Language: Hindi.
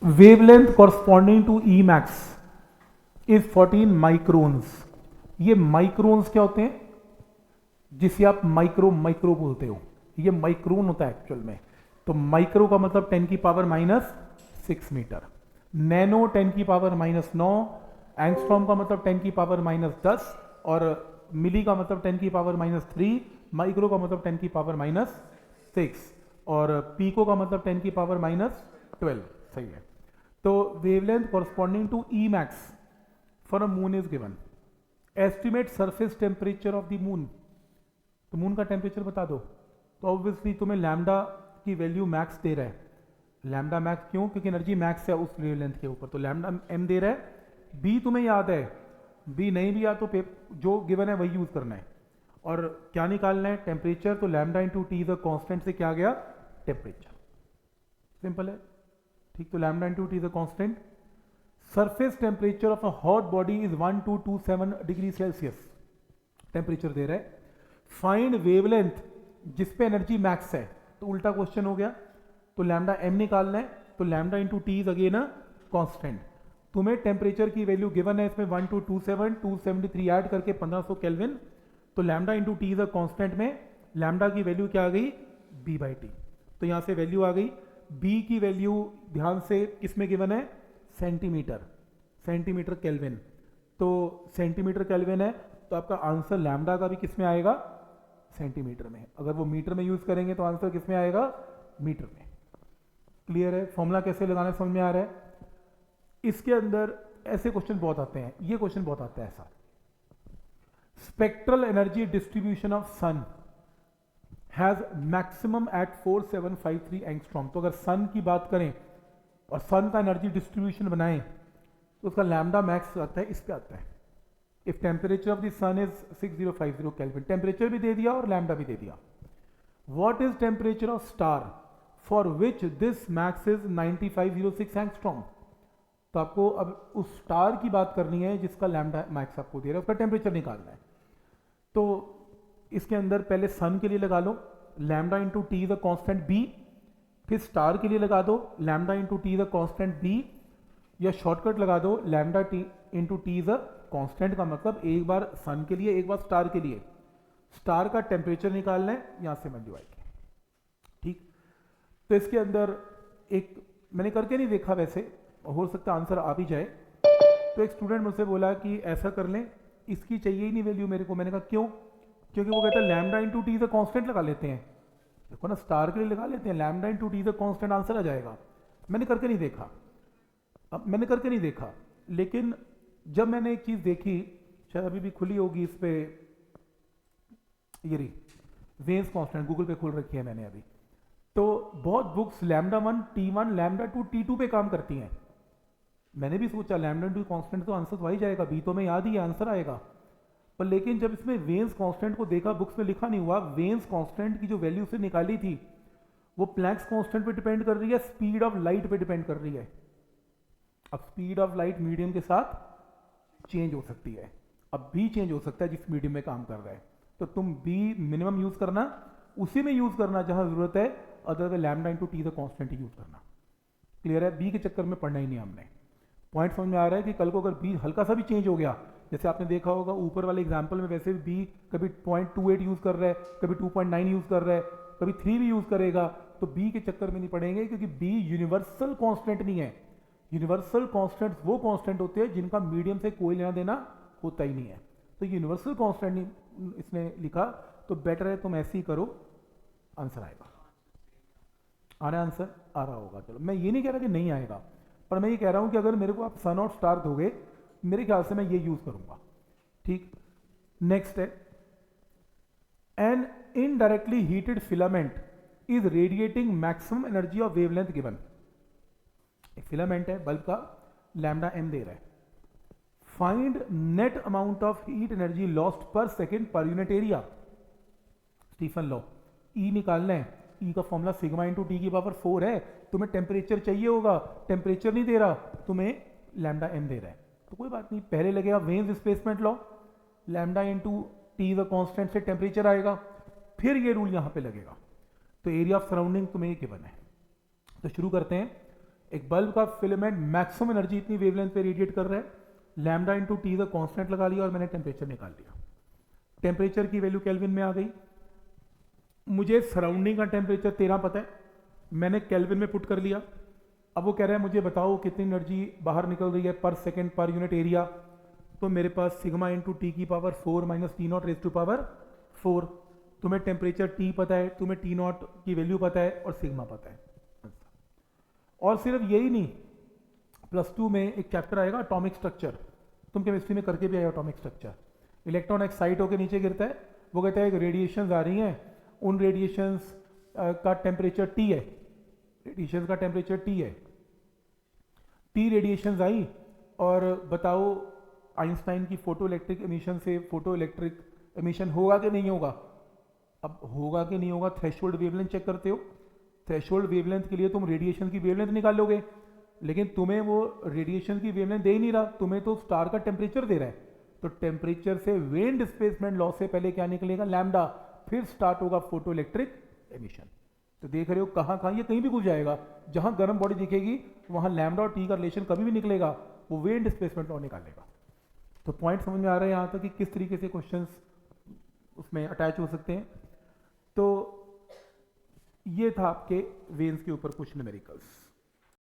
Wavelength corresponding to E max is 14 microns. ये माइक्रोन्स क्या होते हैं, जिसे आप माइक्रो बोलते हो, ये माइक्रोन होता है एक्चुअल में। तो माइक्रो का मतलब 10 की पावर -6 मीटर, नैनो 10 की पावर -9, एंगस्ट्रॉम का मतलब 10 की पावर -10 और मिली का मतलब 10 की पावर -3, माइक्रो का मतलब 10 की पावर -6 और पीको का मतलब 10 की पावर -12। सही है। तो wavelength corresponding to E max for a moon is given. Estimate surface temperature of the moon. तो मून का टेम्परेचर बता दो। तो ऑब्वियसली तुम्हें लैम्डा की वैल्यू मैक्स दे रहा है। लैम्डा मैक्स क्यों? क्योंकि एनर्जी मैक्स है उस वेवलेंथ के ऊपर, तो लैम्डा एम दे रहा है। बी तुम्हें याद है, बी नहीं भी याद तो जो गिवन है वही यूज करना है। और क्या निकालना है? टेम्परेचर। तो lambda into T the constant से क्या आ गया? टेम्परेचर। सिंपल है। ठीक, तो lambda into T the constant. Surface temperature of a hot body is 1227 degree Celsius, temperature दे रहा है। फाइंड वेवलेंथ जिस पे एनर्जी मैक्स है, तो उल्टा क्वेश्चन हो गया। तो लैम्डा एम निकालना है, तो lambda into T is again a constant. तुम्हें टेम्परेचर की वैल्यू गिवन है इसमें 1227, 273 ऐड करके 1500 केल्विन। तो lambda into T is a constant में लैम्डा की वैल्यू क्या आ गई? B by T. तो यहां से वैल्यू आ गई। बी की वैल्यू ध्यान से किसमें गिवन है? Centimetre, centimetre kelvin. तो सेंटीमीटर केल्विन है, तो आपका आंसर लैम्डा का भी किसमें आएगा? सेंटीमीटर में। अगर वो मीटर में यूज करेंगे तो आंसर किसमें आएगा? मीटर में। क्लियर है? फॉर्मूला कैसे लगाना समझ में आ रहा है? इसके अंदर ऐसे क्वेश्चन बहुत आते हैं, ये क्वेश्चन बहुत आता है ऐसा। Spectral energy distribution of sun has maximum at 4753 angstrom. तो अगर सन की बात करें और सन का एनर्जी डिस्ट्रीब्यूशन बनाएं तो उसका लैम्डा मैक्स आता है, इस पे आता है। If temperature of the sun is 6050 kelvin, temperature भी दे दिया और लैम्डा भी दे दिया। What is temperature of star for which this max is 9506 angstrom. तो आपको अब उस स्टार की बात करनी है जिसका लैम्डा मैक्स आपको दे रहा है, उसका टेम्परेचर निकालना है। तो इसके अंदर पहले सन के लिए लगा लो lambda into T the constant B, फिर स्टार के लिए लगा दो लैम्डा इंटू टी द कॉन्स्टेंट बी, या शॉर्टकट लगा दो lambda T into T the constant का मतलब एक बार सन के लिए एक बार स्टार के लिए। स्टार का टेम्परेचर निकालना है, यहां से वैल्यू आएगी। ठीक, तो इसके अंदर एक मैंने करके नहीं देखा, वैसे हो सकता आंसर आ भी जाए। तो एक स्टूडेंट मुझसे बोला कि ऐसा कर लें, इसकी चाहिए ही नहीं वैल्यू मेरे को। मैंने कहा क्यों? क्योंकि वो कहता है lambda into T the constant लगा लेते हैं। देखो ना, स्टार के लिए लगा लेते हैं lambda into T the constant, answer आ जाएगा। मैंने करके नहीं देखा, अब मैंने करके नहीं देखा, लेकिन जब मैंने एक चीज देखी, शायद अभी भी खुली होगी इस पे, ये रही वेन्स कांस्टेंट, गूगल पे खोल रखी है मैंने अभी। तो बहुत books lambda 1 T1 lambda 2 T2 पे काम करती हैं। मैंने भी सोचा लैम्डा 2 कांस्टेंट तो आंसर तो आ ही जाएगा, बी तो मैं याद ही है आंसर आएगा। पर लेकिन जब इसमें वेन्स कांस्टेंट को देखा, बुक्स में लिखा नहीं हुआ, वेन्स कांस्टेंट की जो वैल्यू से निकाली थी वो प्लैंक्स कांस्टेंट पे डिपेंड कर रही है, स्पीड ऑफ लाइट पे डिपेंड कर रही है। अब स्पीड ऑफ लाइट मीडियम के साथ चेंज हो सकती है, अब बी चेंज हो सकता है जिस मीडियम में काम कर रहा है। तो तुम बी मिनिमम यूज करना, उसी में यूज करना जहां जरूरत है, otherwise lambda into T the constant use करना। क्लियर है? बी के चक्कर में पढ़ना ही नहीं हमने। पॉइंट समझ में आ रहा है कि कल को अगर बी हल्का सा भी चेंज हो गया, जैसे आपने देखा होगा ऊपर वाले एग्जाम्पल में, वैसे भी बी कभी 0.28 यूज कर रहा है, कभी 2.9 यूज कर रहा है, कभी 3 भी यूज करेगा, तो बी के चक्कर में नहीं पड़ेंगे, क्योंकि बी यूनिवर्सल कांस्टेंट नहीं है। यूनिवर्सल कांस्टेंट वो कांस्टेंट होते हैं जिनका मीडियम से कोई लेना देना होता ही नहीं है। तो यूनिवर्सल कांस्टेंट इसने लिखा, तो बेटर है तुम ऐसे ही करो, आंसर आएगा। आ रहा है आंसर? आ रहा होगा। चलो, मैं ये नहीं कह रहा कि नहीं आएगा, पर मैं ये कह रहा हूं कि अगर मेरे को आप सन और स्टार दोगे, मेरे ख्याल से मैं ये यूज करूंगा। ठीक, नेक्स्ट है, an indirectly heated filament is radiating maximum energy of wavelength given. एक फिलामेंट है बल्ब का, लैम्डा एम दे रहा है। Find net amount of heat energy lost per second per unit area. Stefan law. E निकालना है, ई का फॉर्मूला सिग्मा इंटू टी की पावर 4 है। तुम्हें टेम्परेचर चाहिए होगा, टेम्परेचर नहीं दे रहा, तुम्हें लैम्डा एम दे रहा है, तो कोई बात नहीं, पहले लगेगा veins displacement law, lambda into T the constant से टेम्परेचर आएगा, फिर ये रूल यहां पे लगेगा। तो एरिया ऑफ सराउंडिंग तुम्हें गिवन है। तो शुरू करते हैं। एक बल्ब का फिलामेंट मैक्सिमम एनर्जी इतनी वेवलेंथ पे रेडिएट कर रहा है, लैम्डा इंटू टी का कांस्टेंट लगा लिया और मैंने टेम्परेचर निकाल लिया। टेम्परेचर की वैल्यू केल्विन में आ गई। मुझे सराउंडिंग का टेम्परेचर 13 पता है, मैंने केल्विन में पुट कर लिया। अब वो कह रहा है मुझे बताओ कितनी एनर्जी बाहर निकल रही है पर सेकेंड पर यूनिट एरिया। तो मेरे पास सिग्मा इंटू टी की power 4 minus T not raise to power 4। तुम्हें टेम्परेचर टी पता है, तुम्हें टी नॉट की वैल्यू पता है और सिग्मा पता है। और सिर्फ यही नहीं, +2 में एक चैप्टर आएगा एटॉमिक स्ट्रक्चर, तुम केमिस्ट्री में करके भी आए एटॉमिक स्ट्रक्चर। इलेक्ट्रॉन एक्साइट होकर नीचे गिरता है, वो कहता है कि रेडिएशंस आ रही हैं, उन रेडिएशंस का टेम्परेचर टी है, रेडिएशन का टेम्परेचर टी है, टी रेडिएशंस आई और बताओ आइंस्टाइन की फोटो इलेक्ट्रिक एमिशन से फोटो इलेक्ट्रिक एमिशन होगा कि नहीं होगा। अब होगा कि नहीं होगा, थ्रेशोल्ड वेवलेंथ चेक करते हो, थ्रेशोल्ड वेवलेंथ के लिए तुम रेडिएशन की वेवलेंथ निकालोगे, लेकिन तुम्हें वो रेडिएशन की वेवलेंथ दे ही नहीं रहा, तुम्हें तो स्टार का टेम्परेचर दे रहा है। तो टेम्परेचर से वेन डिस्प्लेसमेंट लॉ से पहले क्या निकलेगा, लैम्डा, फिर स्टार्ट होगा फोटो इलेक्ट्रिक एमिशन। तो देख रहे हो कहाँ कहाँ ये कहीं भी घुस जाएगा, जहां गर्म बॉडी दिखेगी वहां लैम्डा और टी का रिलेशन कभी भी निकलेगा, वो वेन डिस्प्लेसमेंट लॉ निकालेगा। तो पॉइंट समझ में आ रहा है यहां तक कि किस तरीके से क्वेश्चंस उसमें अटैच हो सकते हैं। तो ये था आपके वेन्स के ऊपर कुछ न्यूमेरिकल्स।